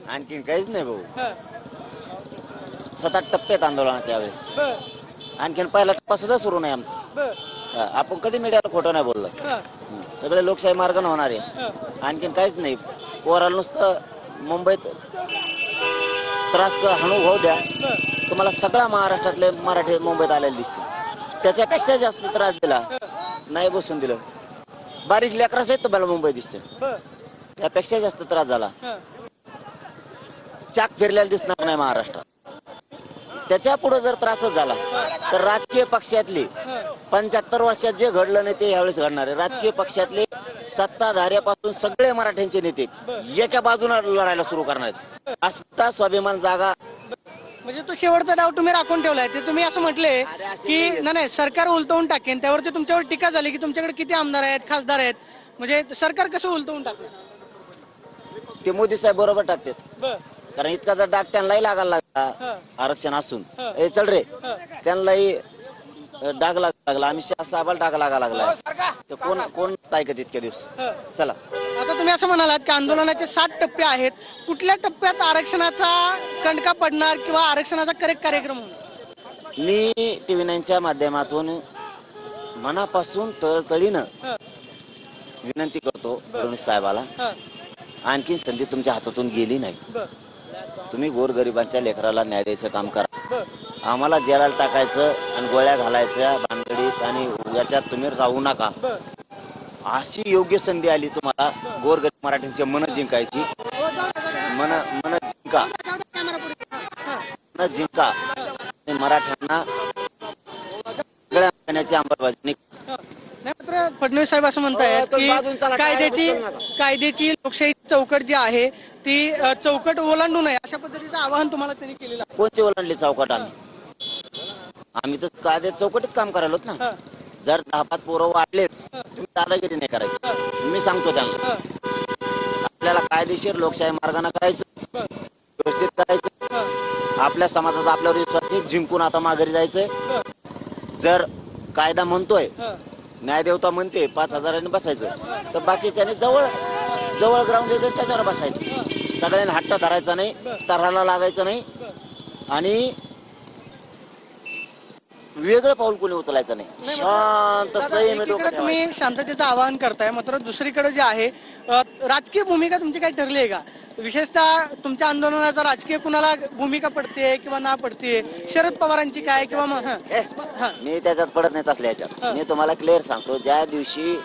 आणखीन काहीच नाही भाऊ. हं, 7-8 टप्प्यात आंदोलनाच्या वेळेस. बर आणखीन पहिला टप्पा सुद्धा सुरू नाही आमचा. बर आपण कधी मीडियाला खोटं नाही बोललो. हं, सगळे लोकशाही मार्गाने होणार आहे. हं, आणखीन काहीच नाही. पोराला नुसतं मुंबईत त्रास अनुभव द्या, बर तुम्हाला सगळ्या महाराष्ट्रातले मराठी मुंबईत आलेले दिसतील. त्याच्यापेक्षा जास्त त्रास दिला नाही, बसून दिलं. बारीक लेकरा सहित तुम्हाला मुंबई दिसते, बर त्यापेक्षा जास्त त्रास झाला. हं, चाक फिरलेला दिसणार नाही महाराष्ट्रात. त्याच्या पुढे जर त्रासच झाला तर राजकीय पक्षातली 75 वर्षात जे घडलं नाही ते यावेळेस घडणार आहे. राजकीय पक्षातले सत्ताधाऱ्यापासून सगळे मराठ्यांचे नेते एका बाजूला लढायला सुरू करणार आहेत. अस्मिता, स्वाभिमान जागा. म्हणजे तो शेवटचा डाव तुम्ही राखून ठेवलाय. ते तुम्ही असं म्हटले की नाही सरकार उलटवून टाकेन, त्यावरती तुमच्यावर टीका झाली की तुमच्याकडे किती आमदार आहेत, खासदार आहेत, म्हणजे सरकार कसं उलटवून टाकेल? ते मोदी साहेब बरोबर टाकतात. बर कारण इतका जर डाग त्यांनाही लागायला लागला हं, आरक्षण असून, हं. हे चल रे, हं. त्यांनाही डाग लागला. अमित शहा साहेबाला डाग लागायला लागला. तर कोण ऐकत इतके दिवस. हं. चला, आता तुम्ही असं म्हणालात की आंदोलनाचे 7 टप्पे आहेत. कुठल्या टप्प्यात आरक्षणाचा कणका पडणार किंवा आरक्षणाचा करेक्ट कार्यक्रम होणार? मी TV9च्या माध्यमातून मनापासून तळतळीनं हं, विनंती करतो फडणवीस साहेबाला, हं, आणखी संधी तुमच्या हातातून गेली नाही. बर तुम्ही गोरगरिबांच्या लेकराला न्याय द्यायचं काम करा. बर आम्हाला जेलाला टाकायचं आणि गोळ्या घालायच्या भानगडीत आणि याच्यात तुम्ही राहू नका. बर अशी योग्य संधी आली तुम्हाला गोरगरीब मराठ्यांचे मन जिंकायची. मन मन जिंका, मन जिंका आणि मराठ्यांना सगळ्या मराठ्यांची अंमलबजावणी. नाही, मात्र फडणवीस साहेब असं म्हणतायत की कायद्याची लोकशाही चौकट जी आहे ती चौकट ओलांडू नये अशा पद्धतीचं आवाहन तुम्हाला त्यांनी केलेलं आहे. कोणते ओलांडले चौकट? आम्ही तर कायदे चौकटीत काम करायलो ना. हं, जर 10-5 पोरं वाढलेच तुम्ही दादागिरी नाही करायची. मी सांगतो त्यांना, हं, आपल्याला कायदेशीर लोकशाही मार्गाने करायचं, बर व्यवस्थित करायचं. हं, आपल्या समाजाचा आपल्यावर विश्वास आहे, जिंकून आता माघारी जायचंय. बर जर कायदा म्हणतोय, हं, न्यायदेवता म्हणते 5,000 बसायचं, तर बाकीच्याने जवळ ग्राउंड येते त्याच्यावर बसायचं. सगळ्यांनी हट्ट धरायचा नाही, तराला लागायचं नाही आणि वेगळं पाऊल कोणी उचलायचं नाही. शांत दादा, संयमी एकीकडे डोकं तुम्ही शांततेचं आवाहन करताय, मात्र दुसरीकडे जे आहे राजकीय भूमिका तुमची काही ठरली आहे का? विशेषतः तुमच्या आंदोलनाचा राजकीय कुणाला भूमिका पडते किंवा ना पडते? शरद पवारांची काय किंवा मी त्याच्यात पडत नाही असल्या याच्यात. मी तुम्हाला क्लिअर सांगतो, ज्या दिवशी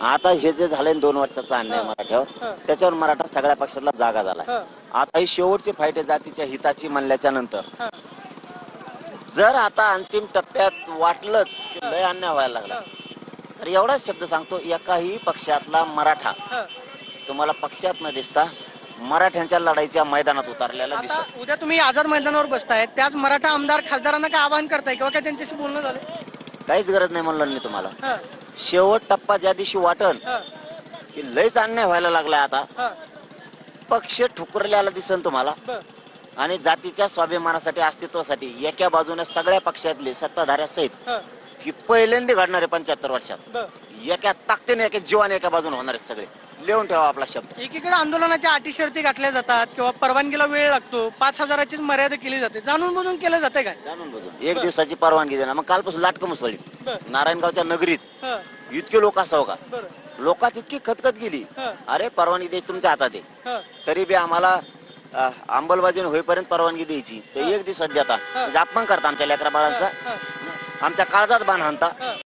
आता हे जे झालंय 2 वर्षाचा अन्याय मराठ्यावर, त्याच्यावर मराठा सगळ्या पक्षाला जागा झाला. आता ही शेवटची फाईट आहे जातीच्या हिताची म्हणल्याच्या नंतर. जर आता अंतिम टप्प्यात वाटलंच की लय अन्याय व्हायला लागला, तर एवढाच शब्द सांगतो, एकाही पक्षातला मराठा तुम्हाला पक्षात न दिसता मराठ्यांच्या लढाईच्या मैदानात उतरलेला आता दिसत. उद्या तुम्ही आझाद मैदानावर बसताय, त्याच मराठा आमदार खासदारांना काय आवाहन करताय किंवा काय त्यांच्याशी बोलणं झालं? काहीच गरज नाही म्हणलं मी तुम्हाला. हं, शेवट टप्पा ज्या दिवशी वाटल हं, की लयच अन्याय व्हायला लागलाय, आता हं, पक्ष ठुकरलेला दिसन तुम्हाला. बर आणि जातीच्या स्वाभिमानासाठी, अस्तित्वासाठी एका बाजूने सगळ्या पक्षातले सत्ताधाऱ्यासहित हं, की पहिल्यांदा घडणारे 75 वर्षात बर एका ताकदीने एका जीवाने एका बाजूने होणारे सगळे. लिहून ठेवा आपला शब्द. एकीकडे आंदोलनाच्या अटी शर्ती घातल्या जातात किंवा परवानगीला वेळ लागतो, 5,000ची मर्यादा केली जाते, जाणून बुजून केलं जाते काय? जाणून बुजून 1 दिवसाची परवानगी देणार. मग कालपासून लाटकं मुसळली बर नारायणगावच्या नगरीत. हं, इतके लोक असावं का? बर लोकात इतकी खतखत गेली. हं, अरे परवानगी द्यायची तुमच्या हातात आहे, हं, तरी बी आम्हाला अंमलबजावणी होईपर्यंत परवानगी द्यायची. तर 1 दिवस देता अपमान करता आमच्या लेकरा बाळांचा, हं, आमच्या काळजात बाण हाणता. हं.